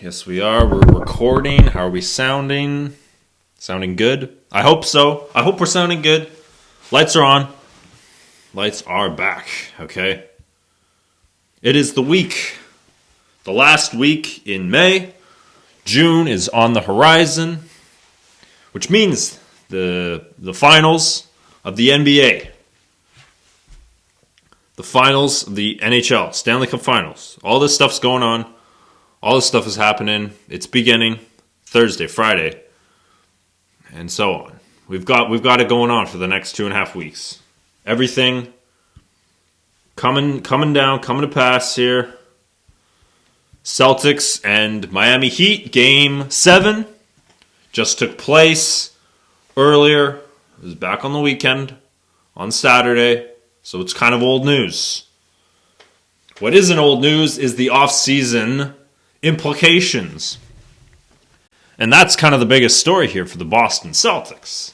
Yes, we are. We're recording. How are we sounding? Sounding good? I hope so. I hope we're sounding good. Lights are on. Lights are back, okay? It is the last week in May. June is on the horizon, which means the finals of the NBA. The finals of the NHL, Stanley Cup Finals. All this stuff's going on. All this stuff is happening. It's beginning Thursday, Friday, and so on. We've got it going on for the next 2.5 weeks. Everything coming down, coming to pass here. Celtics and Miami Heat Game 7 just took place earlier. It was back on the weekend, on Saturday. So it's kind of old news. What isn't old news is the off-season implications. And that's kind of the biggest story here for the Boston Celtics.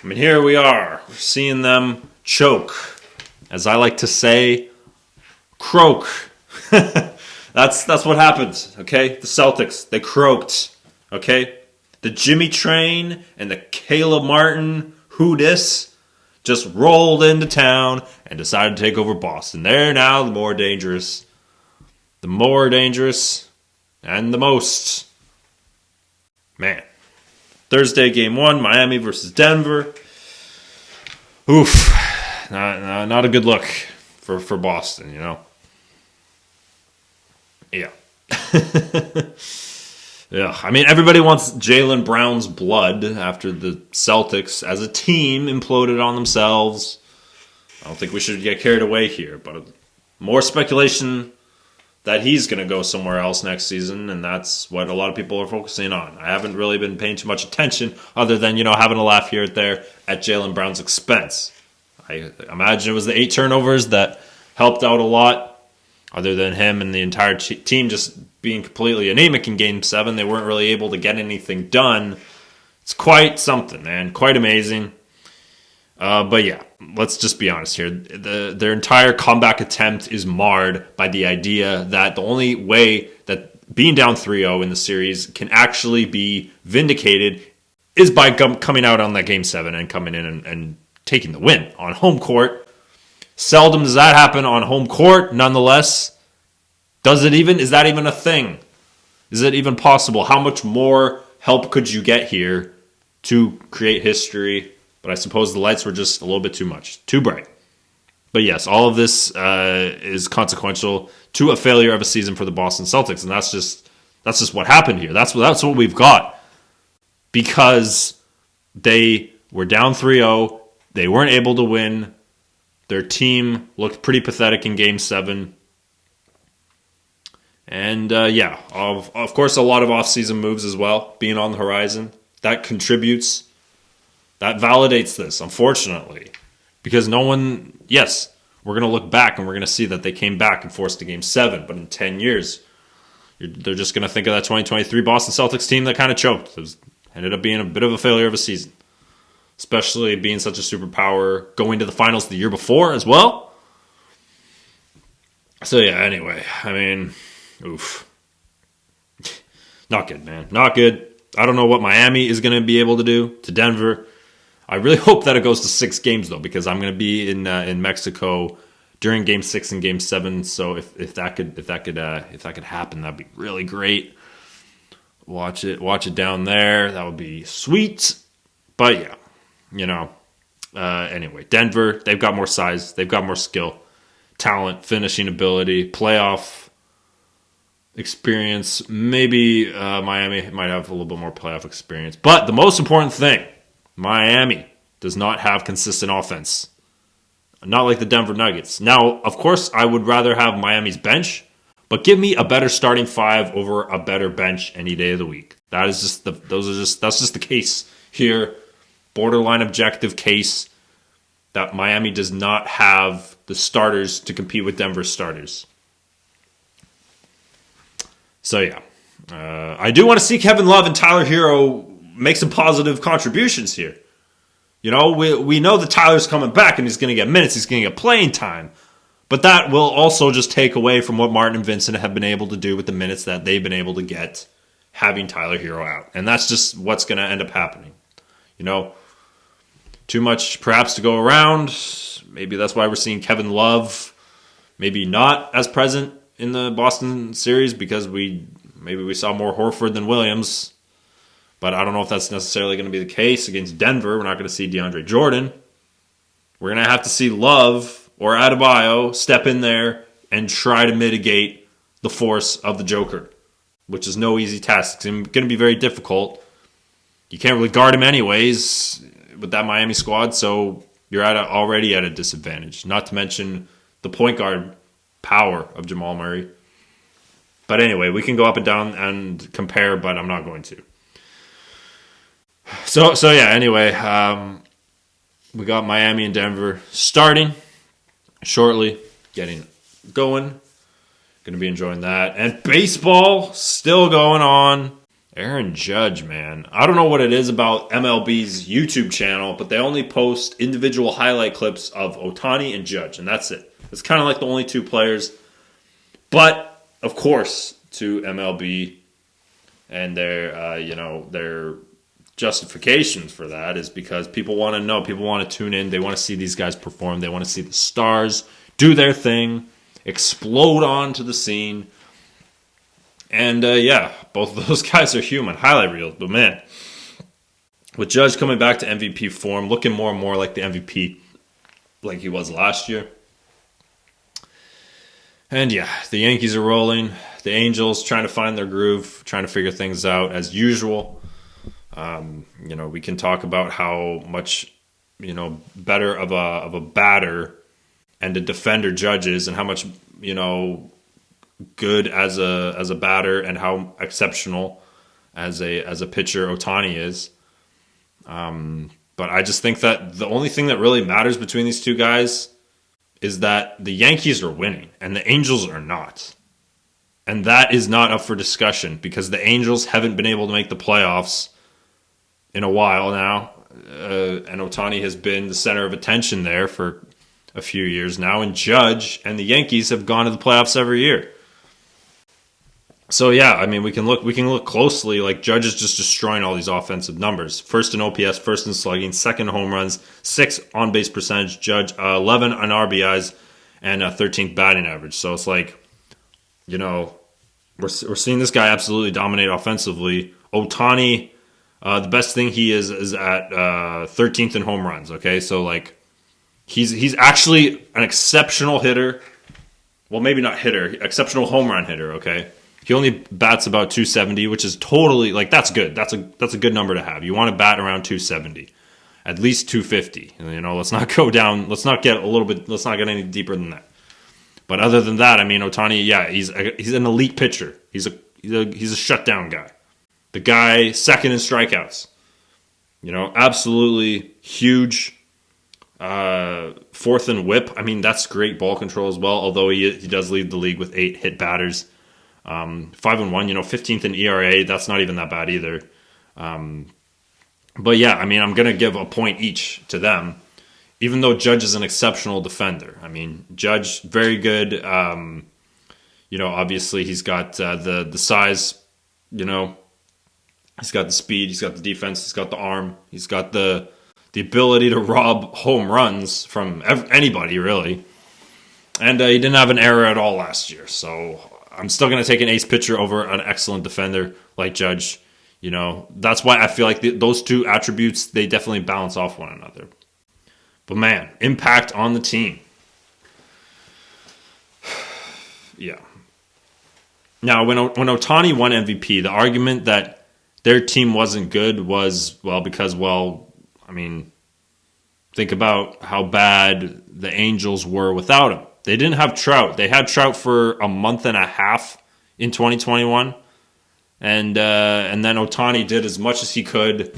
I mean, here we are. We're seeing them choke. As I like to say, croak. That's what happens, okay? The Celtics, they croaked, okay? The Jimmy Train and the Caleb Martin who dis just rolled into town and decided to take over Boston. They're now the more dangerous and the most. Man. Thursday, Game 1, Miami versus Denver. Oof. Not a good look for Boston, you know? Yeah. Yeah, I mean, everybody wants Jaylen Brown's blood after the Celtics as a team imploded on themselves. I don't think we should get carried away here, but more speculation that he's going to go somewhere else next season, and that's what a lot of people are focusing on. I haven't really been paying too much attention other than, having a laugh here and there at Jaylen Brown's expense. I imagine it was the 8 turnovers that helped out a lot. Other than him and the entire team just being completely anemic in Game 7, they weren't really able to get anything done. It's quite something, man. Quite amazing. But yeah, let's just be honest here. Their entire comeback attempt is marred by the idea that the only way that being down 3-0 in the series can actually be vindicated is by coming out on that Game 7 and coming in and taking the win on home court. Seldom does that happen on home court, nonetheless. Is that even a thing? Is it even possible? How much more help could you get here to create history? But I suppose the lights were just a little bit too much, too bright. But yes, all of this is consequential to a failure of a season for the Boston Celtics, and that's just what happened here. That's what we've got. Because they were down 3-0, they weren't able to win. Their team looked pretty pathetic in Game 7. And, of course, a lot of offseason moves as well, being on the horizon. That contributes. That validates this, unfortunately. Because we're going to look back and we're going to see that they came back and forced a Game 7. But in 10 years, they're just going to think of that 2023 Boston Celtics team that kind of choked. It ended up being a bit of a failure of a season. Especially being such a superpower, going to the finals the year before as well. So yeah, anyway, I mean, oof. Not good, man. Not good. I don't know what Miami is going to be able to do to Denver. I really hope that it goes to 6 games, though, because I'm going to be in Mexico during Game 6 and Game 7. So if that could happen, that'd be really great. Watch it down there. That would be sweet. But yeah. Anyway, Denver, they've got more size, they've got more skill, talent, finishing ability, playoff experience. Maybe Miami might have a little bit more playoff experience. But the most important thing, Miami does not have consistent offense. Not like the Denver Nuggets. Now, of course, I would rather have Miami's bench, but give me a better starting 5 over a better bench any day of the week. That's just the case here. Borderline objective case that Miami does not have the starters to compete with Denver's starters. So yeah, I do want to see Kevin Love and Tyler Hero make some positive contributions here. We know that Tyler's coming back and he's going to get minutes, he's going to get playing time. But that will also just take away from what Martin and Vincent have been able to do with the minutes that they've been able to get having Tyler Hero out. And that's just what's going to end up happening. Too much perhaps to go around. Maybe that's why we're seeing Kevin Love maybe not as present in the Boston series, because maybe we saw more Horford than Williams. But I don't know if that's necessarily going to be the case against Denver. We're not going to see DeAndre Jordan. We're going to have to see Love or Adebayo step in there and try to mitigate the force of the Joker, which is no easy task. It's going to be very difficult. You can't really guard him anyways with that Miami squad, so you're already at a disadvantage. Not to mention the point guard power of Jamal Murray. But anyway, we can go up and down and compare, but I'm not going to. So yeah, anyway, we got Miami and Denver starting shortly, getting going. Going to be enjoying that. And baseball still going on. Aaron Judge, man. I don't know what it is about MLB's YouTube channel, but they only post individual highlight clips of Ohtani and Judge, and that's it. It's kind of like the only two players. But, of course, to MLB and their justifications for that is because people want to know, people want to tune in, they want to see these guys perform, they want to see the stars do their thing, explode onto the scene. And, both of those guys are human. Highlight reels, but man, with Judge coming back to MVP form, looking more and more like the MVP like he was last year. And, the Yankees are rolling. The Angels trying to find their groove, trying to figure things out as usual. We can talk about how much, better of a batter and a defender Judge is, and how much, good as a batter and how exceptional as a pitcher Ohtani is. But I just think that the only thing that really matters between these two guys is that the Yankees are winning and the Angels are not. And that is not up for discussion because the Angels haven't been able to make the playoffs in a while now. And Ohtani has been the center of attention there for a few years now. And Judge and the Yankees have gone to the playoffs every year. So we can look closely. Like Judge is just destroying all these offensive numbers. First in OPS, first in slugging, second in home runs, 6 on base percentage. Judge 11 on RBIs, and 13th batting average. So it's like, we're seeing this guy absolutely dominate offensively. Ohtani, the best thing he is at 13th in home runs. Okay, so like he's actually an exceptional hitter. Well, maybe not hitter, exceptional home run hitter. Okay. He only bats about 270, which is totally that's good. That's a good number to have. You want to bat around 270, at least 250. Let's not go down. Let's not get any deeper than that. But other than that, Ohtani, he's an elite pitcher. He's a shutdown guy. The guy second in strikeouts. Absolutely huge. Fourth in whip. That's great ball control as well. Although he does lead the league with 8 hit batters. 5-1, 15th in ERA. That's not even that bad either. I'm going to give a point each to them, even though Judge is an exceptional defender. Judge, very good. Obviously he's got the size, he's got the speed, he's got the defense, he's got the arm, he's got the ability to rob home runs from anybody, really. And he didn't have an error at all last year, so I'm still going to take an ace pitcher over an excellent defender like Judge. That's why I feel like those two attributes, they definitely balance off one another. But man, impact on the team. Yeah. Now, when Ohtani won MVP, the argument that their team wasn't good was, think about how bad the Angels were without him. They didn't have Trout. They had Trout for a month and a half in 2021. And then Ohtani did as much as he could,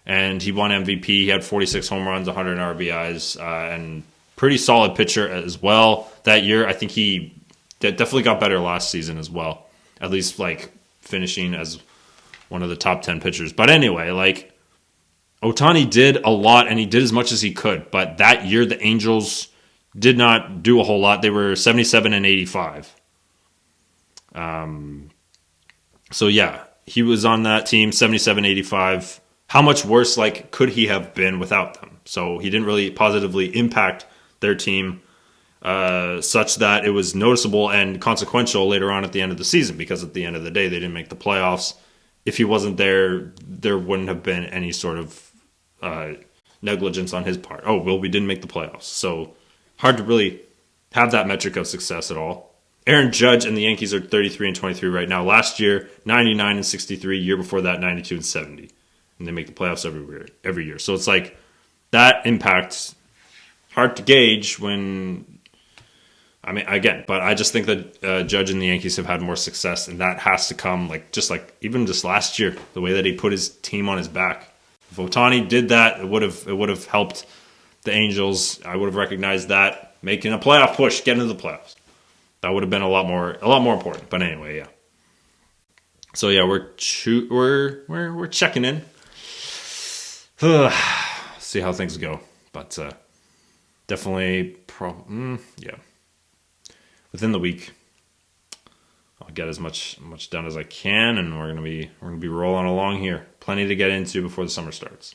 and he won MVP. He had 46 home runs, 100 RBIs, and pretty solid pitcher as well that year. I think he definitely got better last season as well, at least finishing as one of the top 10 pitchers. But anyway, Ohtani did a lot, and he did as much as he could. But that year, the Angels did not do a whole lot. They were 77 and 85. So yeah, he was on that team, 77-85. How much worse could he have been without them? So he didn't really positively impact their team such that it was noticeable and consequential later on at the end of the season, because at the end of the day, they didn't make the playoffs. If he wasn't there, there wouldn't have been any sort of negligence on his part. Oh, well, we didn't make the playoffs. So hard to really have that metric of success at all. Aaron Judge and the Yankees are 33 and 23 right now. Last year, 99 and 63. Year before that, 92 and 70. And they make the playoffs every year. So it's like that impact, hard to gauge when, but I just think that Judge and the Yankees have had more success, and that has to come even just last year, the way that he put his team on his back. If Ohtani did that, it would have helped the Angels. I would have recognized that, making a playoff push, getting into the playoffs. That would have been a lot more important. But anyway, yeah. So yeah, we're checking in. See how things go. But definitely, within the week, I'll get as much done as I can, and we're gonna be rolling along here. Plenty to get into before the summer starts.